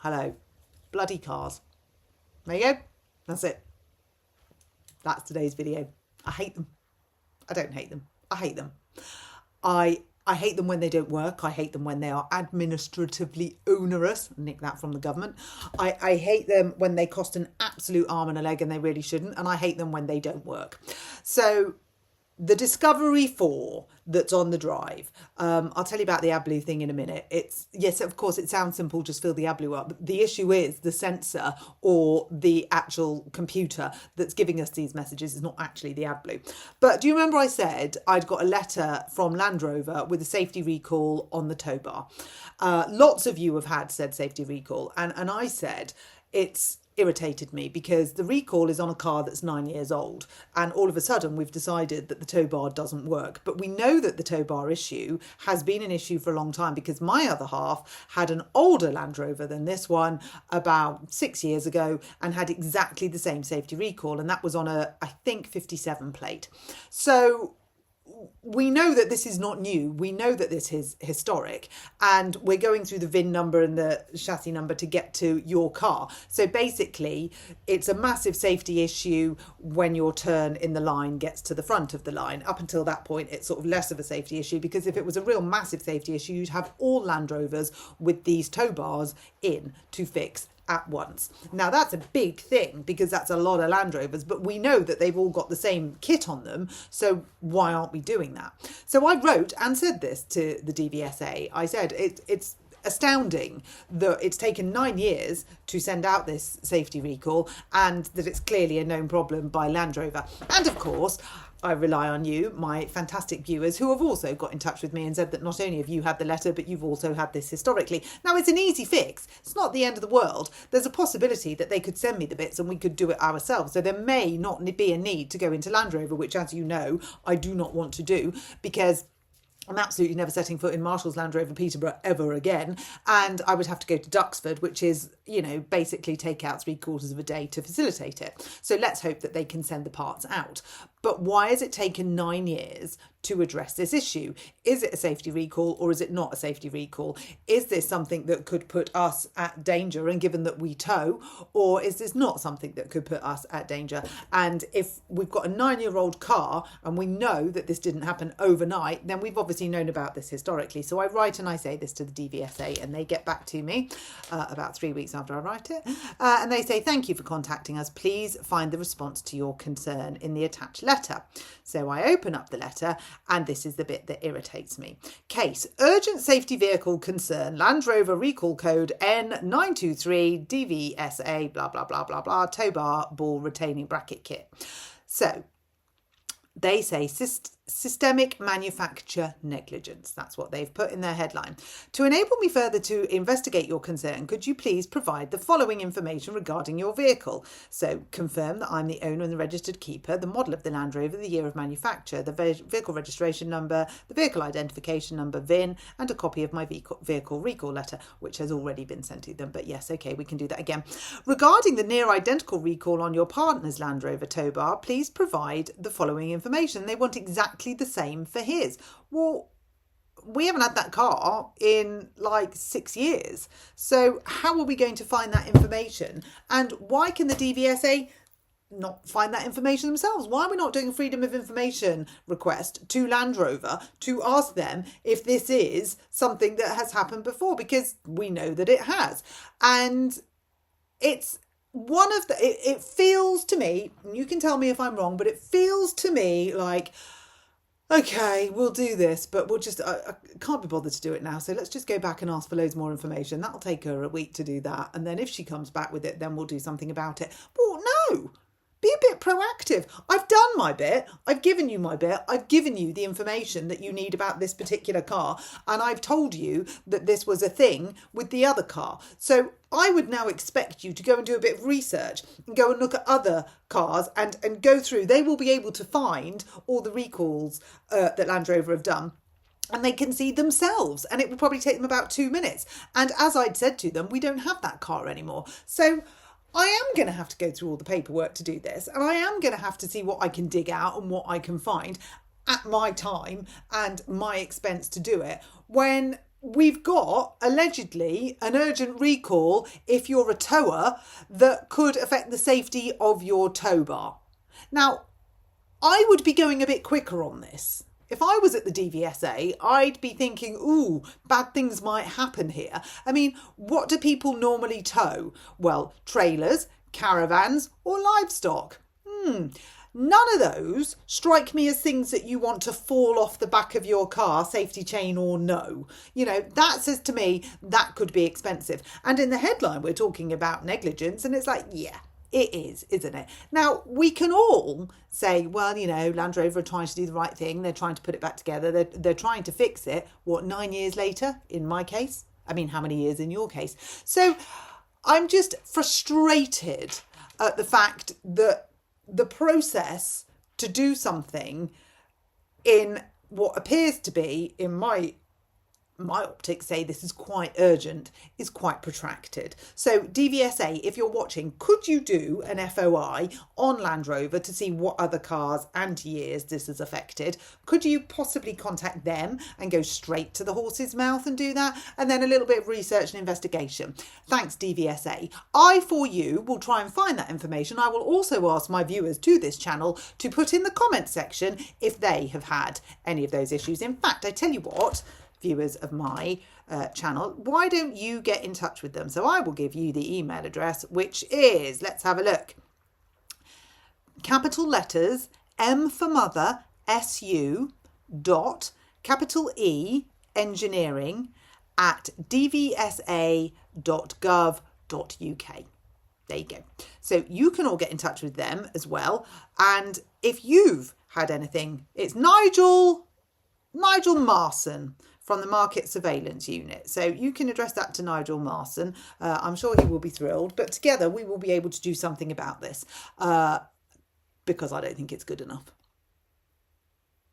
Hello. Bloody cars. There you go. That's it. That's today's video. I hate them. I don't hate them. I hate them. I hate them when they don't work. I hate them when they are administratively onerous. Nick that from the government. I hate them when they cost an absolute arm and a leg and they really shouldn't. And I hate them when they don't work. So the Discovery 4 that's on the drive, I'll tell you about the AdBlue thing in a minute. Yes, of course, it sounds simple, just fill the AdBlue up. But the issue is the sensor or the actual computer that's giving us these messages is not actually the AdBlue. But do you remember I said I'd got a letter from Land Rover with a safety recall on the tow bar? Lots of you have had said safety recall. And I said it's irritated me because the recall is on a car that's 9 years old, and all of a sudden we've decided that the tow bar doesn't work. But we know that the tow bar issue has been an issue for a long time because my other half had an older Land Rover than this one about 6 years ago and had exactly the same safety recall, and that was on a, I think, 57 plate. So we know that this is not new. We know that this is historic, and we're going through the VIN number and the chassis number to get to your car. So basically, it's a massive safety issue when your turn in the line gets to the front of the line. Up until that point, it's sort of less of a safety issue, because if it was a real massive safety issue, you'd have all Land Rovers with these tow bars in to fix at once. Now that's a big thing because that's a lot of Land Rovers, but we know that they've all got the same kit on them, so why aren't we doing that? So I wrote and said this to the DVSA. I said it's astounding that it's taken 9 years to send out this safety recall and that it's clearly a known problem by Land Rover. And of course, I rely on you, my fantastic viewers, who have also got in touch with me and said that not only have you had the letter, but you've also had this historically. Now, it's an easy fix. It's not the end of the world. There's a possibility that they could send me the bits and we could do it ourselves. So there may not be a need to go into Land Rover, which, as you know, I do not want to do, because I'm absolutely never setting foot in Marshall's Land Rover Peterborough ever again. And I would have to go to Duxford, which is, basically take out 3/4 of a day to facilitate it. So let's hope that they can send the parts out. But why has it taken 9 years to address this issue? Is it a safety recall or is it not a safety recall? Is this something that could put us at danger, and given that we tow, or is this not something that could put us at danger? And if we've got a 9-year-old car and we know that this didn't happen overnight, then we've obviously known about this historically. So I write and I say this to the DVSA, and they get back to me about 3 weeks after I write it. And they say, thank you for contacting us. Please find the response to your concern in the attached letter. So I open up the letter, and this is the bit that irritates me. Case, urgent safety vehicle concern, Land Rover recall code N923 DVSA, blah, blah, blah, blah, blah, tow bar ball retaining bracket kit. So they say systemic manufacture negligence. That's what they've put in their headline. To enable me further to investigate your concern, could you please provide the following information regarding your vehicle? So confirm that I'm the owner and the registered keeper, the model of the Land Rover, the year of manufacture, the vehicle registration number, the vehicle identification number, VIN, and a copy of my vehicle recall letter, which has already been sent to them. But yes, okay, we can do that again. Regarding the near identical recall on your partner's Land Rover tow bar, please provide the following information. They want exactly the same for his. Well, we haven't had that car in like 6 years. So how are we going to find that information? And why can the DVSA not find that information themselves? Why are we not doing a freedom of information request to Land Rover to ask them if this is something that has happened before? Because we know that it has. And it's one of the, it feels to me, you can tell me if I'm wrong, but it feels to me like, okay, we'll do this, but we'll just, I can't be bothered to do it now. So let's just go back and ask for loads more information. That'll take her a week to do that. And then if she comes back with it, then we'll do something about it. Well, no. Be a bit proactive. I've done my bit. I've given you my bit. I've given you the information that you need about this particular car. And I've told you that this was a thing with the other car. So I would now expect you to go and do a bit of research and go and look at other cars and go through. They will be able to find all the recalls that Land Rover have done. And they can see themselves. And it will probably take them about 2 minutes. And as I'd said to them, we don't have that car anymore. So I am going to have to go through all the paperwork to do this, and I am going to have to see what I can dig out and what I can find at my time and my expense to do it, when we've got allegedly an urgent recall if you're a tower that could affect the safety of your tow bar. Now, I would be going a bit quicker on this. If I was at the DVSA, I'd be thinking, ooh, bad things might happen here. I mean, what do people normally tow? Well, trailers, caravans, or livestock. None of those strike me as things that you want to fall off the back of your car, safety chain or no. You know, that says to me that could be expensive. And in the headline, we're talking about negligence, and it's like, yeah, it is, isn't it? Now, we can all say, well, you know, Land Rover are trying to do the right thing. They're trying to put it back together. They're trying to fix it. What, 9 years later, in my case? I mean, how many years in your case? So I'm just frustrated at the fact that the process to do something in what appears to be, in my optics, say this is quite urgent, is quite protracted. So DVSA, if you're watching, could you do an FOI on Land Rover to see what other cars and years this has affected? Could you possibly contact them and go straight to the horse's mouth and do that? And then a little bit of research and investigation. Thanks, DVSA. I, for you, will try and find that information. I will also ask my viewers to this channel to put in the comment section if they have had any of those issues. In fact, I tell you what, viewers of my channel, why don't you get in touch with them? So I will give you the email address, which is, let's have a look, capital letters M for mother, SU dot capital E engineering at dvsa.gov.uk. There you go. So you can all get in touch with them as well. And if you've had anything, it's Nigel Marson from the Market Surveillance Unit. So you can address that to Nigel Marson. I'm sure he will be thrilled. But together we will be able to do something about this because I don't think it's good enough.